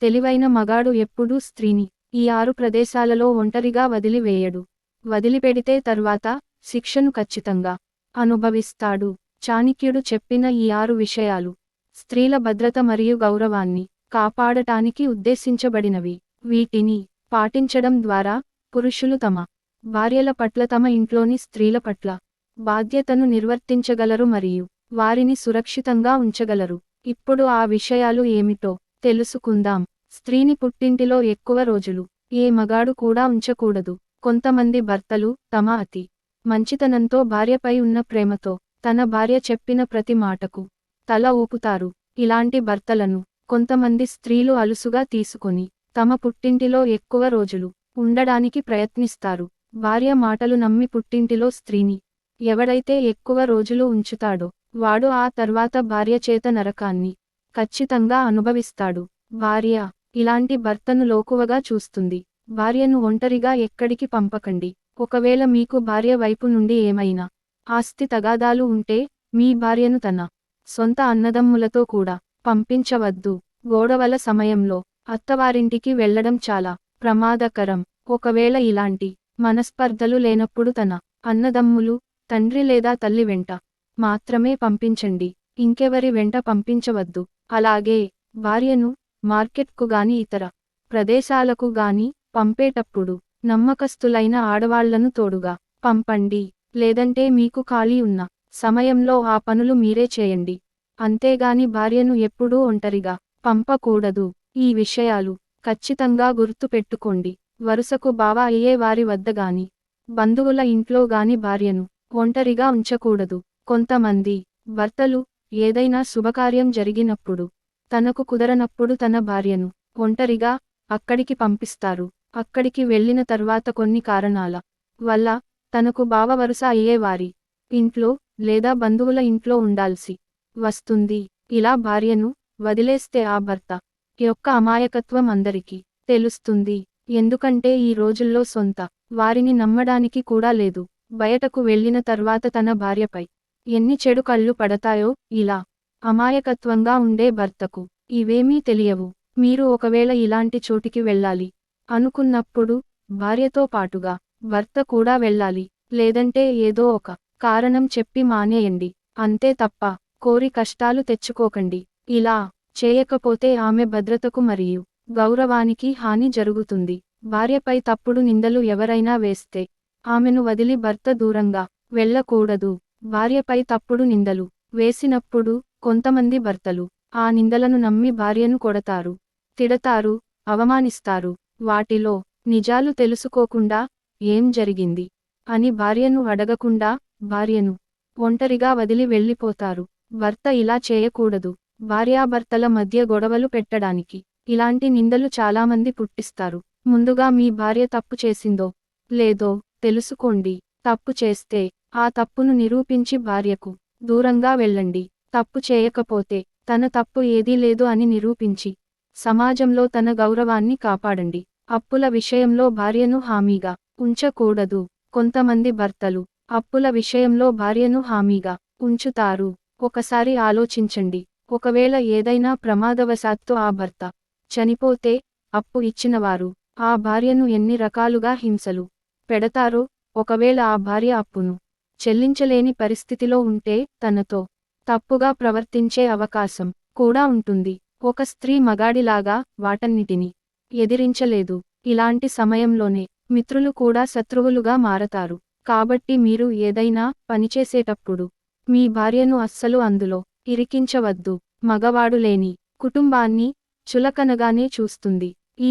తెలివైన మగాడు ఎప్పుడూ స్త్రీని ఈ 6 ప్రదేశాలలో ఒంటరిగా వదిలివేయడు. వదిలిపెడితే తర్వాత శిక్షను ఖచ్చితంగా అనుభవిస్తాడు. చాణక్యుడు చెప్పిన ఈ 6 విషయాలు స్త్రీల భద్రత మరియు గౌరవాన్ని కాపాడటానికి ఉద్దేశించబడినవి. వీటిని పాటించడం ద్వారా పురుషులు తమ భార్యల పట్ల తమ ఇంట్లోని స్త్రీల పట్ల బాధ్యతను నిర్వర్తించగలరు మరియు వారిని సురక్షితంగా ఉంచగలరు. ఇప్పుడు ఆ విషయాలు ఏమిటో తెలుసుకుందాం. స్త్రీని పుట్టింటిలో ఎక్కువ రోజులు ఏ మగాడు కూడా ఉంచకూడదు. కొంతమంది భర్తలు తమ అతి మంచితనంతో భార్యపై ఉన్న ప్రేమతో తన భార్య చెప్పిన ప్రతి మాటకు తల ఊపుతారు. ఇలాంటి భర్తలను కొంతమంది స్త్రీలు అలుసుగా తీసుకొని తమ పుట్టింటిలో ఎక్కువ రోజులు ఉండడానికి ప్రయత్నిస్తారు. భార్య మాటలు నమ్మి పుట్టింటిలో స్త్రీని ఎవడైతే ఎక్కువ రోజులు ఉంచుతాడో వాడు ఆ తర్వాత భార్య చేత నరకాన్ని ఖచ్చితంగా అనుభవిస్తాడు. భార్య ఇలాంటి భర్తను లోకువగా చూస్తుంది. భార్యను ఒంటరిగా ఎక్కడికి పంపకండి. ఒకవేళ మీకు భార్య వైపు నుండి ఏమైనా ఆస్తి తగాదాలు ఉంటే మీ భార్యను తన సొంత అన్నదమ్ములతో కూడా పంపించవద్దు. గొడవల సమయంలో అత్తవారింటికి వెళ్లడం చాలా ప్రమాదకరం. ఒకవేళ ఇలాంటి మనస్పర్ధలు లేనప్పుడు తన అన్నదమ్ములు, తండ్రి లేదా తల్లి వెంట మాత్రమే పంపించండి. ఇంకెవరి వెంట పంపించవద్దు. అలాగే భార్యను మార్కెట్కు గాని ఇతర ప్రదేశాలకు గాని పంపేటప్పుడు నమ్మకస్తులైన ఆడవాళ్లను తోడుగా పంపండి. లేదంటే మీకు ఖాళీ ఉన్న సమయంలో ఆ పనులు మీరే చేయండి. అంతేగాని భార్యను ఎప్పుడూ ఒంటరిగా పంపకూడదు. ఈ విషయాలు ఖచ్చితంగా గుర్తు పెట్టుకోండి. వరుసకు బావ అయ్యే వారి వద్ద గాని బంధువుల ఇంట్లో గాని భార్యను ఒంటరిగా ఉంచకూడదు. కొంతమంది భర్తలు ఏదైనా శుభకార్యం జరిగినప్పుడు తనకు కుదరనప్పుడు తన భార్యను ఒంటరిగా అక్కడికి పంపిస్తారు. అక్కడికి వెళ్ళిన తర్వాత కొన్ని కారణాల వల్ల తనకు బావ వరుస అయ్యే వారి ఇంట్లో లేదా బంధువుల ఇంట్లో ఉండాల్సి వస్తుంది. ఇలా భార్యను వదిలేస్తే ఆ భర్త యొక్క అమాయకత్వం అందరికీ తెలుస్తుంది. ఎందుకంటే ఈ రోజుల్లో సొంత వారిని నమ్మడానికి కూడా లేదు. బయటకు వెళ్ళిన తర్వాత తన భార్యపై ఎన్ని చెడు కళ్ళు పడతాయో. ఇలా అమాయకత్వంగా ఉండే భర్తకు ఇవేమీ తెలియవు. మీరు ఒకవేళ ఇలాంటి చోటికి వెళ్ళాలి అనుకున్నప్పుడు భార్యతో పాటుగా భర్త కూడా వెళ్ళాలి. లేదంటే ఏదో ఒక కారణం చెప్పి మానేయండి. అంతే తప్ప కోరి కష్టాలు తెచ్చుకోకండి. ఇలా చేయకపోతే ఆమె భద్రతకు మరియు గౌరవానికి హాని జరుగుతుంది. భార్యపై తప్పుడు నిందలు ఎవరైనా వేస్తే ఆమెను వదిలి భర్త దూరంగా వెళ్ళకూడదు. భార్యపై తప్పుడు నిందలు వేసినప్పుడు కొంతమంది భర్తలు ఆ నిందలను నమ్మి భార్యను కొడతారు, తిడతారు, అవమానిస్తారు. వాటిలో నిజాలు తెలుసుకోకుండా ఏం జరిగింది అని భార్యను అడగకుండా భార్యను ఒంటరిగా వదిలి వెళ్ళిపోతారు. భర్త ఇలా చేయకూడదు. భార్యాభర్తల మధ్య గొడవలు పెట్టడానికి ఇలాంటి నిందలు చాలామంది పుట్టిస్తారు. ముందుగా మీ భార్య తప్పు చేసిందో లేదో తెలుసుకోండి. తప్పు చేస్తే ఆ తప్పును నిరూపించి భార్యకు దూరంగా వెళ్ళండి. తప్పు చేయకపోతే తన తప్పు ఏదీ లేదు అని నిరూపించి సమాజంలో తన గౌరవాన్ని కాపాడండి. అప్పుల విషయంలో భార్యను హామీగా ఉంచకూడదు. కొంతమంది భర్తలు అప్పుల విషయంలో భార్యను హామీగా ఉంచుతారు. ఒకసారి ఆలోచించండి. ఒకవేళ ఏదైనా ప్రమాదవశాత్తు ఆ భర్త చనిపోతే అప్పు ఇచ్చినవారు ఆ భార్యను ఎన్ని రకాలుగా హింసలు పెడతారో. ఒకవేళ ఆ భార్య అప్పును చెల్లించలేని పరిస్థితిలో ఉంటే తనతో తప్పుగా ప్రవర్తించే అవకాశం కూడా ఉంటుంది. ఒక స్త్రీ మగాడిలాగా వాటన్నిటిని ఎదిరించలేదు. ఇలాంటి సమయంలోనే మిత్రులు కూడా శత్రువులుగా మారతారు. కాబట్టి మీరు ఏదైనా పనిచేసేటప్పుడు మీ భార్యను అస్సలు అందులో ఇరికించవద్దు. మగవాడు లేని కుటుంబాన్ని చులకనగానే చూస్తుంది ఈ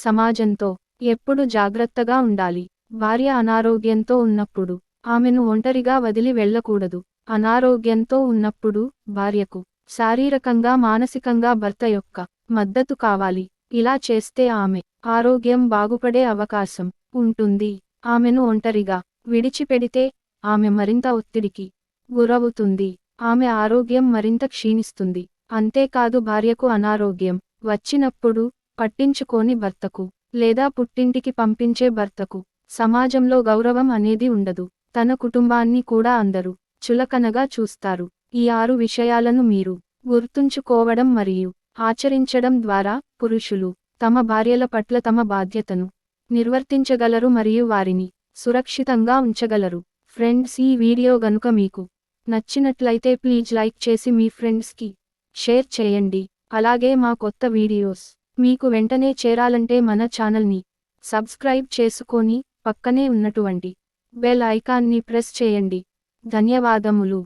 సమాజంతో ఎప్పుడు జాగ్రత్తగా ఉండాలి. భార్య అనారోగ్యంతో ఉన్నప్పుడు ఆమెను ఒంటరిగా వదిలి వెళ్ళకూడదు. అనారోగ్యంతో ఉన్నప్పుడు భార్యకు శారీరకంగా మానసికంగా భర్త యొక్క మద్దతు కావాలి. ఇలా చేస్తే ఆమె ఆరోగ్యం బాగుపడే అవకాశం ఉంటుంది. ఆమెను ఒంటరిగా విడిచిపెడితే ఆమె మరింత ఒత్తిడికి గురవుతుంది. ఆమె ఆరోగ్యం మరింత క్షీణిస్తుంది. అంతేకాదు భార్యకు అనారోగ్యం వచ్చినప్పుడు పట్టించుకోని భర్తకు లేదా పుట్టింటికి పంపించే భర్తకు సమాజంలో గౌరవం అనేది ఉండదు. తన కుటుంబాన్ని కూడా అందరూ చులకనగా చూస్తారు. ఈ 6 విషయాలను మీరు గుర్తుంచుకోవడం మరియు ఆచరించడం ద్వారా పురుషులు తమ భార్యల పట్ల తమ బాధ్యతను నిర్వర్తించగలరు మరియు వారిని సురక్షితంగా ఉంచగలరు. ఫ్రెండ్స్, ఈ వీడియో గనుక మీకు నచ్చినట్లయితే ప్లీజ్ లైక్ చేసి మీ ఫ్రెండ్స్కి షేర్ చేయండి. అలాగే మా కొత్త వీడియోస్ మీకు వెంటనే చేరాలంటే మన ఛానల్ని సబ్స్క్రైబ్ చేసుకొని పక్కనే ఉన్నటువంటి బెల్ ఐకాన్ని ప్రెస్ చేయండి. ధన్యవాదములు.